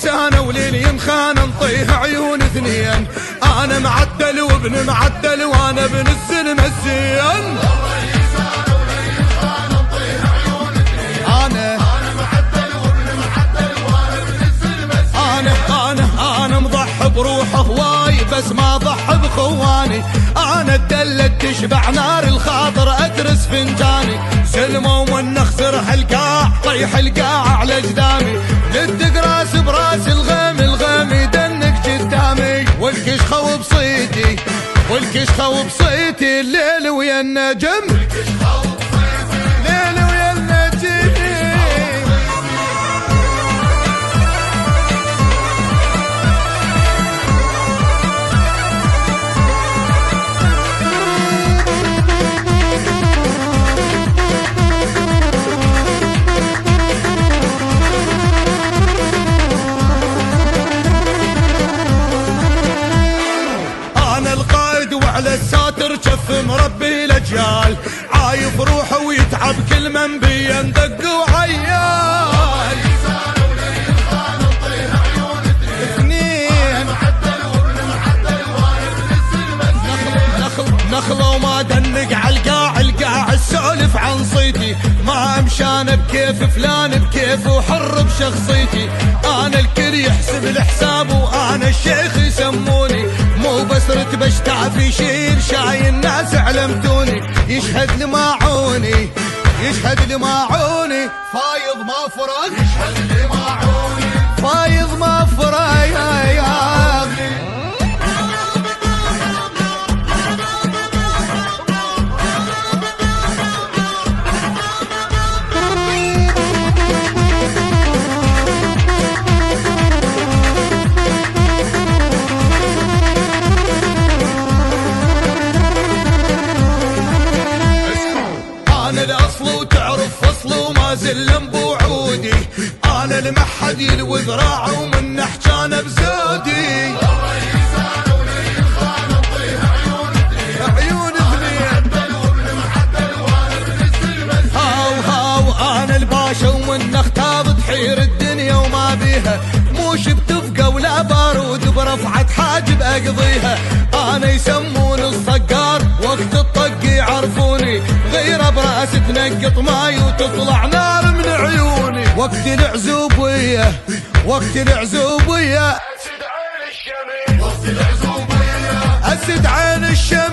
لسانه وليل ينخان نطيه عيون اثنين. انا معدل وابن معدل وانا ابن الزلمه الزين. انا مضحي بروحه هواي بس ما ضحي بخواني. انا الدلة تشبع نار الخاطر اترس فنجاني. سلمة ومنخ سرح القاع طيح القاع على جدامي. ندق راس براس الغيم الغيم يدنك قدامي. والكشخة وبصيتي والكشخة وبصيتي الليل ويا النجم. ليل ويا النجم. وعلى الساتر جف مربي الاجيال. عايف روحه ويتعب كل من بيه ندق وعيال. اثنين نخله وما دنق على القاع. القاع السولف عن صيتي ما امشان بكيف فلان بكيف وحر بشخصيتي. انا الكل يحسب الحساب وانا الشيخ يسموني. مو بس رتبة اشتعفي شير شاي الناس علمتوني. يشهد لماعوني يشهد لماعوني فايض ما فرق. يشهد لماعوني فايض ما فرق. الاصل وتعرف فصل وما زل بوعودي. انا المحد يلوي ذراعه ومن نحجانه بزودي. عيون اثنين هاو انا الباشا ومن اختاب تحير الدنيا وما بيها. موش بتفقى ولا بارود برفعة حاجب اقضيها. انا يسمون الصقار وقت الطق يعرفوني. غيره براس تنقط ماي وتطلع نار من عيوني. وقت العزوبية وقت العزوبية اسد عين الشمس.